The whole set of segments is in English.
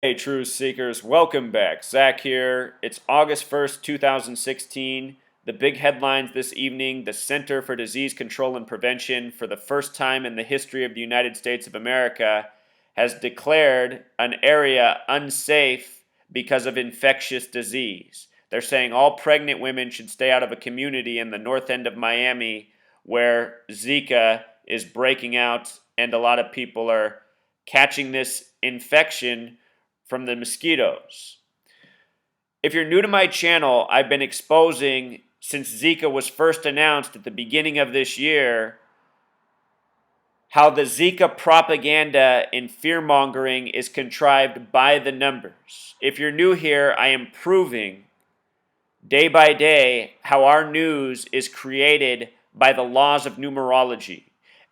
Hey, truth seekers, welcome back. Zach here. It's August 1st, 2016. The big headlines this evening: the Center for Disease Control and Prevention, for the first time in the history of the United States of America, has declared an area unsafe because of infectious disease. They're saying all pregnant women should stay out of a community in the north end of Miami where Zika is breaking out and a lot of people are catching this infection from the mosquitoes. If you're new to my channel, I've been exposing, since Zika was first announced at the beginning of this year, how the Zika propaganda and fear-mongering is contrived by the numbers. If you're new here, I am proving day by day how our news is created by the laws of numerology.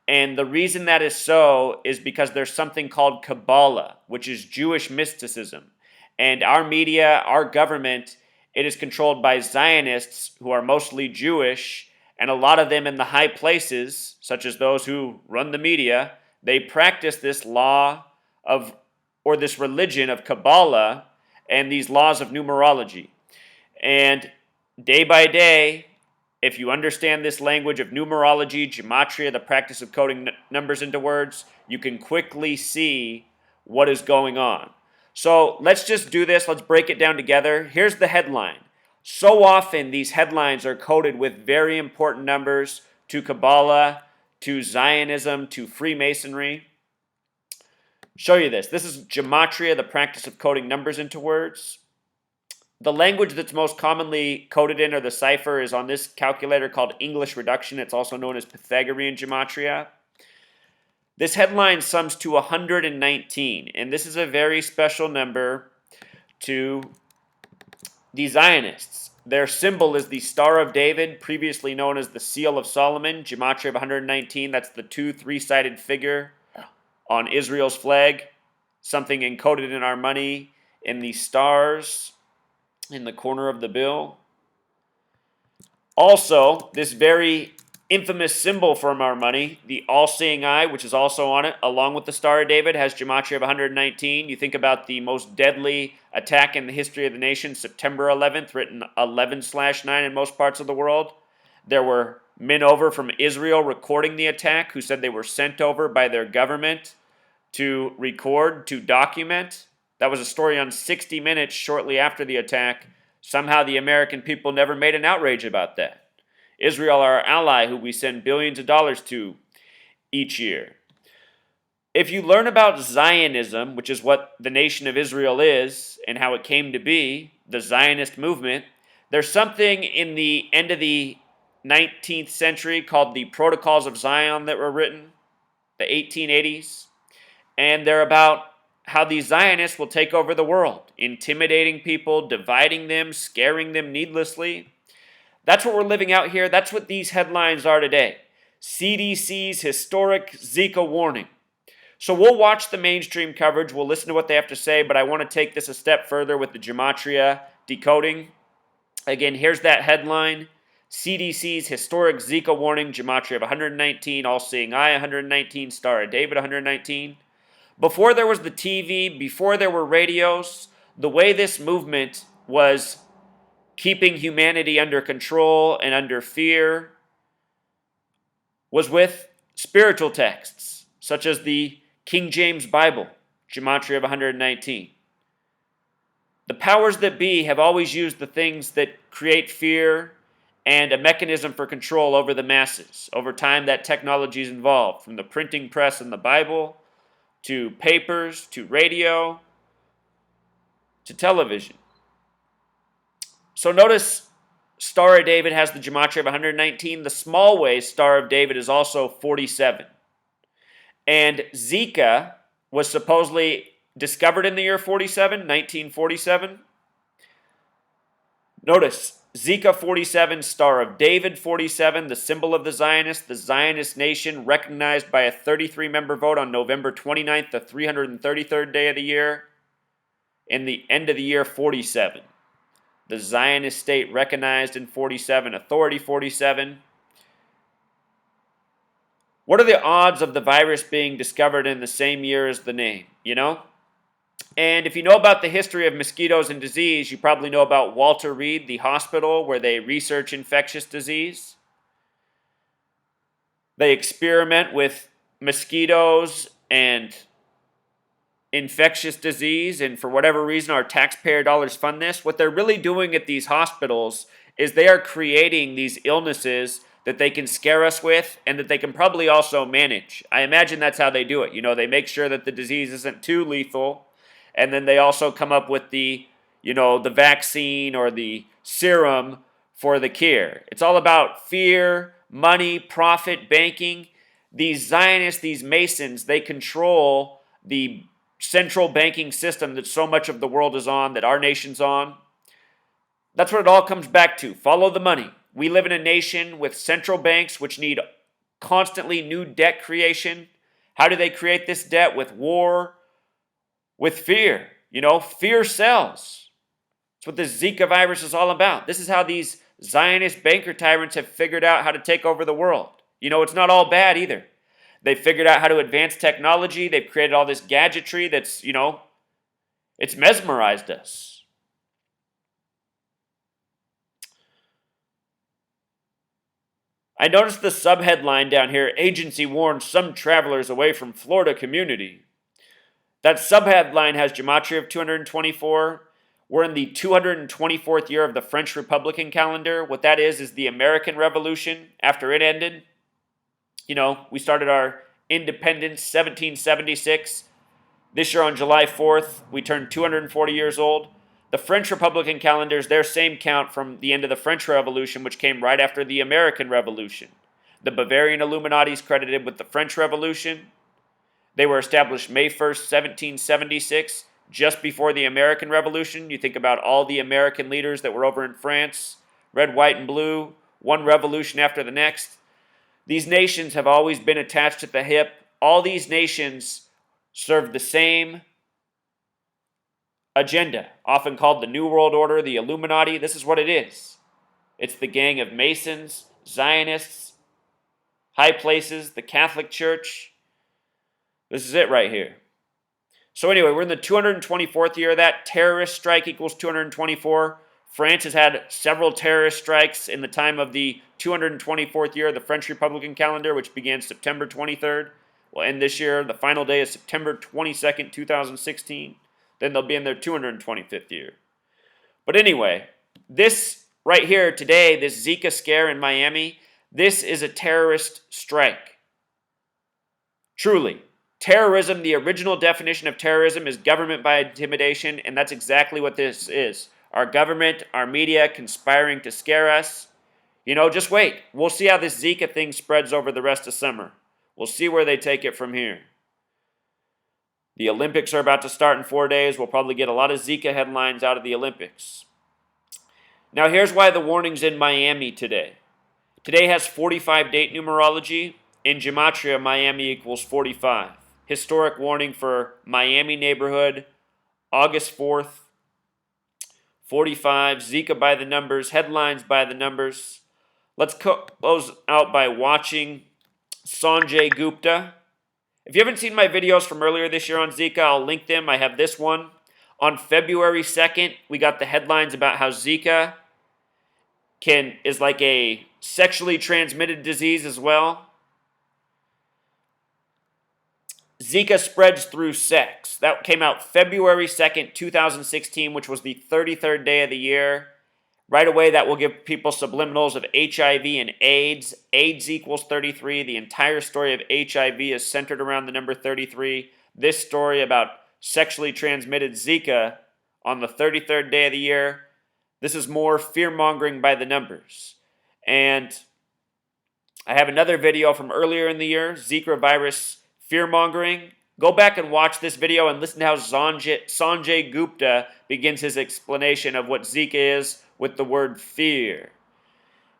And the reason that is so is because there's something called Kabbalah, which is Jewish mysticism. And our media, our government, it is controlled by Zionists who are mostly Jewish, and a lot of them in the high places, such as those who run the media, they practice this law of, or this religion of Kabbalah and these laws of numerology. And day by day, if you understand this language of numerology, gematria, the practice of coding numbers into words, you can quickly see what is going on. So let's just do this. Let's break it down together. Here's the headline. So often these headlines are coded with very important numbers to Kabbalah, to Zionism, to Freemasonry. Show you this. This is gematria, the practice of coding numbers into words. The language that's most commonly coded in, or the cipher, is on this calculator called English reduction. It's also known as Pythagorean gematria. This headline sums to 119, and this is a very special number to the Zionists. Their symbol is the Star of David, previously known as the Seal of Solomon, gematria of 119. That's the three-sided figure on Israel's flag, something encoded in our money in the stars in the corner of the bill. Also, this very infamous symbol from our money, the all-seeing eye, which is also on it, along with the Star of David, has gematria of 119. You think about the most deadly attack in the history of the nation, September 11th, written 11/9 in most parts of the world. There were men over from Israel recording the attack who said they were sent over by their government to record, to document. That was a story on 60 Minutes shortly after the attack. Somehow the American people never made an outrage about that. Israel, our ally, who we send billions of dollars to each year. If you learn about Zionism, which is what the nation of Israel is and how it came to be, the Zionist movement, there's something in the end of the 19th century called the Protocols of Zion that were written, the 1880s. And they're about how the Zionists will take over the world, intimidating people, dividing them, scaring them needlessly. That's what we're living out here. That's what these headlines are today. CDC's historic Zika warning. So we'll watch the mainstream coverage. We'll listen to what they have to say, but I want to take this a step further with the gematria decoding. Again, here's that headline. CDC's historic Zika warning, gematria of 119, all-seeing eye 119, Star of David 119. Before there was the TV, before there were radios, the way this movement was keeping humanity under control and under fear was with spiritual texts, such as the King James Bible, gematria of 119. The powers that be have always used the things that create fear and a mechanism for control over the masses. Over time, that technology is involved, from the printing press and the Bible, to papers, to radio, to television. So notice Star of David has the gematria of 119. The small way Star of David is also 47. And Zika was supposedly discovered in the year 1947. Notice Zika 47, Star of David 47, the symbol of the Zionist nation, recognized by a 33-member vote on November 29th, the 333rd day of the year, in the end of the year 47. The Zionist state recognized in 47, authority 47. What are the odds of the virus being discovered in the same year as the name, you know? And if you know about the history of mosquitoes and disease, you probably know about Walter Reed, the hospital where they research infectious disease. They experiment with mosquitoes and infectious disease, and for whatever reason, our taxpayer dollars fund this. What they're really doing at these hospitals is they are creating these illnesses that they can scare us with and that they can probably also manage. I imagine that's how they do it. You know, they make sure that the disease isn't too lethal, and then they also come up with the vaccine or the serum for the cure. It's all about fear, money, profit, banking. These Zionists, these Masons, they control the central banking system that so much of the world is on, that our nation's on. That's what it all comes back to. Follow the money. We live in a nation with central banks which need constantly new debt creation. How do they create this debt? With war, with fear. Fear sells. That's what this Zika virus is all about. This is how these Zionist banker tyrants have figured out how to take over the world. It's not all bad either. They've figured out how to advance technology. They've created all this gadgetry that's, it's mesmerized us. I noticed the subheadline down here, agency warns some travelers away from Florida community. That subheadline has gematria of 224. We're in the 224th year of the French Republican calendar. What that is the American Revolution after it ended. We started our independence 1776. This year on July 4th, we turned 240 years old. The French Republican calendar is their same count from the end of the French Revolution, which came right after the American Revolution. The Bavarian Illuminati is credited with the French Revolution. They were established May 1st, 1776, just before the American Revolution. You think about all the American leaders that were over in France, red, white, and blue, one revolution after the next. These nations have always been attached at the hip. All these nations serve the same agenda, often called the New World Order, the Illuminati. This is what it is. It's the gang of Masons, Zionists, high places, the Catholic Church. This is it right here. So anyway, we're in the 224th year of that. Terrorist strike equals 224. France has had several terrorist strikes in the time of the 224th year of the French Republican calendar, which began September 23rd. Will end this year. The final day is September 22nd, 2016. Then they'll be in their 225th year. But anyway, this right here today, this Zika scare in Miami, this is a terrorist strike. Truly. Terrorism, the original definition of terrorism is government by intimidation, and that's exactly what this is. Our government, our media conspiring to scare us. Just wait. We'll see how this Zika thing spreads over the rest of summer. We'll see where they take it from here. The Olympics are about to start in 4 days. We'll probably get a lot of Zika headlines out of the Olympics. Now here's why the warning's in Miami today. Today has 45 date numerology. In gematria, Miami equals 45. Historic warning for Miami neighborhood, August 4th. 45, Zika by the numbers, headlines by the numbers. Let's close out by watching Sanjay Gupta. If you haven't seen my videos from earlier this year on Zika, I'll link them. I have this one. On February 2nd, we got the headlines about how Zika is like a sexually transmitted disease as well. Zika spreads through sex. That came out February 2nd, 2016, which was the 33rd day of the year. Right away, that will give people subliminals of HIV and AIDS. AIDS equals 33. The entire story of HIV is centered around the number 33. This story about sexually transmitted Zika on the 33rd day of the year, this is more fear-mongering by the numbers. And I have another video from earlier in the year, Zika virus fear-mongering. Go back and watch this video and listen to how Sanjay Gupta begins his explanation of what Zika is with the word fear.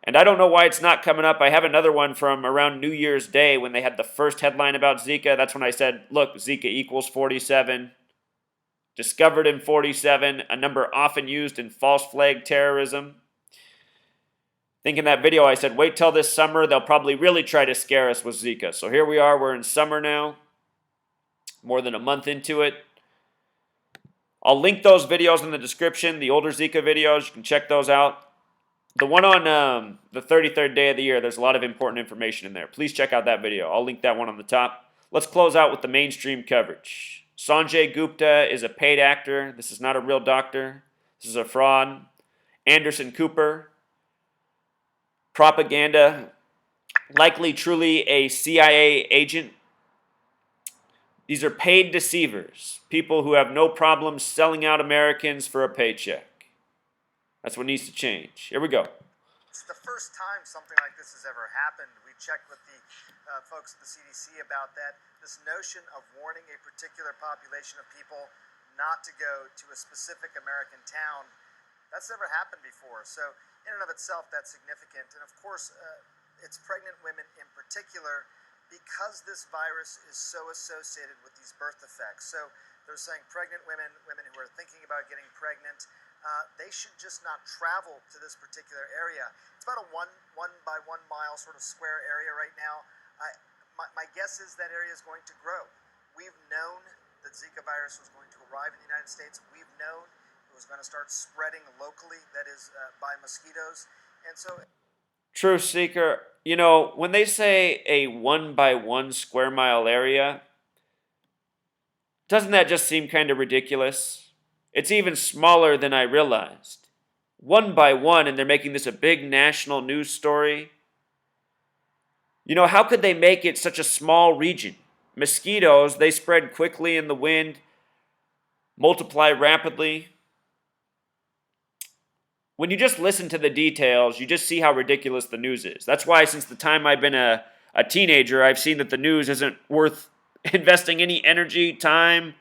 And I don't know why it's not coming up. I have another one from around New Year's Day when they had the first headline about Zika. That's when I said, look, Zika equals 47. Discovered in 47, a number often used in false flag terrorism. I think in that video I said, wait till this summer, they'll probably really try to scare us with Zika. So here we are, we're in summer now, more than a month into it. I'll link those videos in the description, the older Zika videos. You can check those out. The one on the 33rd day of the year, there's a lot of important information in there. Please check out that video. I'll link that one on the top. Let's close out with the mainstream coverage. Sanjay Gupta is a paid actor. This is not a real doctor. This is a fraud. Anderson Cooper, propaganda, likely truly a CIA agent. These are paid deceivers, people who have no problem selling out Americans for a paycheck. That's what needs to change. Here we go. It's the first time something like this has ever happened. We checked with the folks at the CDC about that. This notion of warning a particular population of people not to go to a specific American town, that's never happened before. So in and of itself, that's significant. And of course, it's pregnant women in particular, because this virus is so associated with these birth effects. So they're saying pregnant women, women who are thinking about getting pregnant, they should just not travel to this particular area. It's about a one by 1 mile sort of square area right now. My guess is that area is going to grow. We've known that Zika virus was going to arrive in the United States. We've known it was going to start spreading locally, that is by mosquitoes. And so Truth Seeker, you know, when they say a 1 by 1 square mile area, doesn't that just seem kind of ridiculous? It's even smaller than I realized. 1 by 1, and they're making this a big national news story. You know, how could they make it such a small region? Mosquitoes, they spread quickly in the wind, multiply rapidly. When you just listen to the details, you just see how ridiculous the news is. That's why since the time I've been a teenager, I've seen that the news isn't worth investing any energy, time,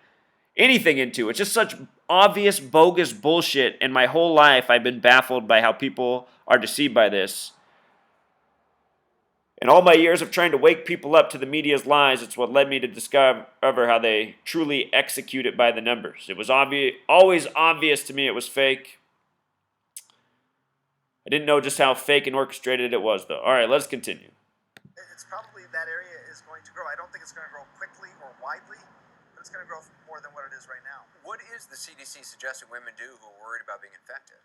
anything into. It's just such obvious, bogus bullshit, and my whole life I've been baffled by how people are deceived by this. In all my years of trying to wake people up to the media's lies, it's what led me to discover how they truly execute it by the numbers. It was always obvious to me it was fake. I didn't know just how fake and orchestrated it was, though. All right, let's continue. it's probably that area is going to grow. I don't think it's going to grow quickly or widely, but it's going to grow more than what it is right now. What is the CDC suggesting women do who are worried about being infected?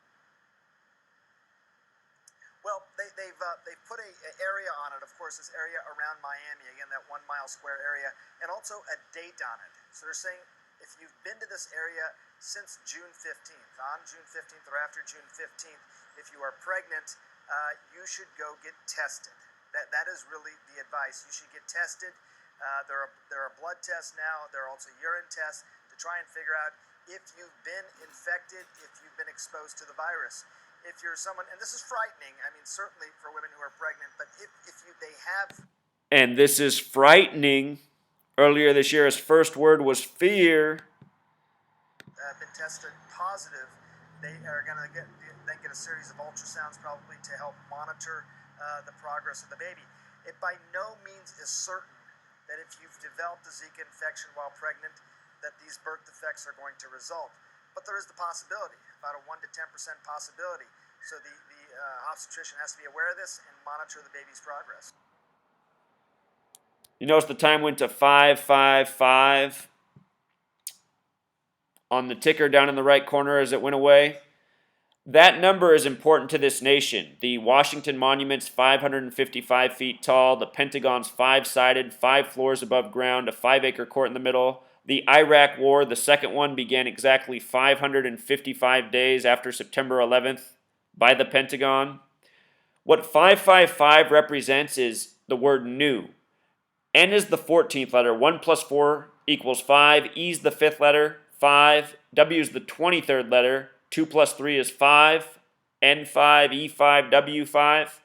Well, they've put an area on it, of course, this area around Miami, again, that 1 mile square area, and also a date on it. So they're saying if you've been to this area since June 15th, on June 15th or after June 15th, if you are pregnant, you should go get tested. That is really the advice. You should get tested. There are blood tests now. There are also urine tests to try and figure out if you've been infected, if you've been exposed to the virus. If you're someone, and this is frightening, I mean, certainly for women who are pregnant, but if they have... And this is frightening. Earlier this year, his first word was fear. Been tested positive, they are going to get a series of ultrasounds probably to help monitor the progress of the baby. It by no means is certain that if you've developed a Zika infection while pregnant, that these birth defects are going to result. But there is the possibility, about a 1 to 10% possibility. So the obstetrician has to be aware of this and monitor the baby's progress. You notice the time went to 555 on the ticker down in the right corner as it went away. That number is important to this nation. The Washington Monument's 555 feet tall. The Pentagon's 5-sided, 5 floors above ground, a 5-acre court in the middle. The Iraq War, the second one, began exactly 555 days after September 11th by the Pentagon. What 555 represents is the word new. N is the 14th letter. 1 plus 4 equals 5. E is the 5th letter, 5. W is the 23rd letter. 2 plus 3 is 5. N5, E5, W5.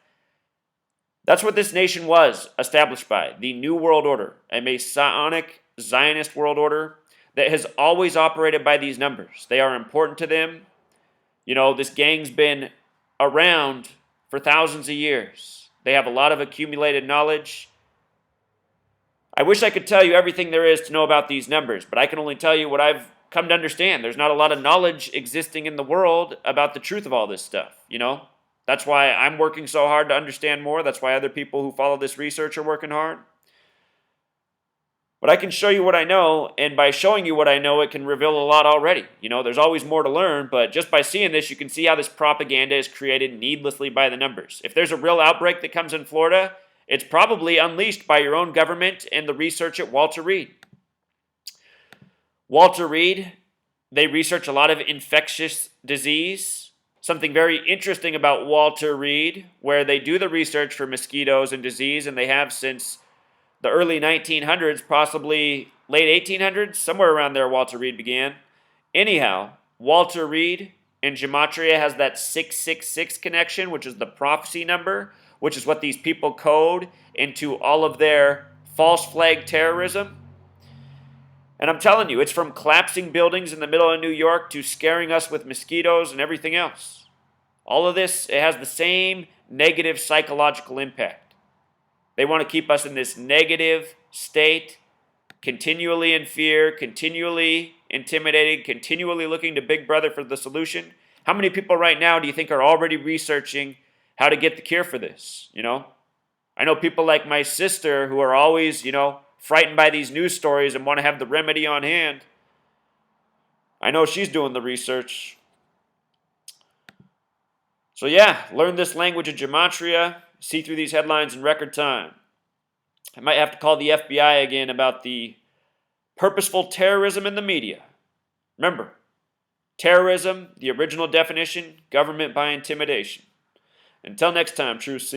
That's what this nation was established by. The New World Order, a Masonic Zionist world order that has always operated by these numbers. They are important to them. You know, this gang's been around for thousands of years. They have a lot of accumulated knowledge. I wish I could tell you everything there is to know about these numbers, but I can only tell you what I've come to understand. There's not a lot of knowledge existing in the world about the truth of all this stuff, you know? That's why I'm working so hard to understand more. That's why other people who follow this research are working hard. But I can show you what I know, and by showing you what I know, it can reveal a lot already. There's always more to learn, but just by seeing this, you can see how this propaganda is created needlessly by the numbers. If there's a real outbreak that comes in Florida, it's probably unleashed by your own government and the research at Walter Reed. Walter Reed, they research a lot of infectious disease. Something very interesting about Walter Reed, where they do the research for mosquitoes and disease, and they have since the early 1900s, possibly late 1800s, somewhere around there Walter Reed began. Anyhow, Walter Reed in gematria has that 666 connection, which is the prophecy number, which is what these people code into all of their false flag terrorism. And I'm telling you, it's from collapsing buildings in the middle of New York to scaring us with mosquitoes and everything else. All of this, it has the same negative psychological impact. They want to keep us in this negative state, continually in fear, continually intimidated, continually looking to Big Brother for the solution. How many people right now do you think are already researching how to get the cure for this? I know people like my sister who are always, frightened by these news stories and want to have the remedy on hand. I know she's doing the research. So yeah, learn this language of gematria, see through these headlines in record time. I might have to call the FBI again about the purposeful terrorism in the media. Remember, terrorism, the original definition, government by intimidation. Until next time, true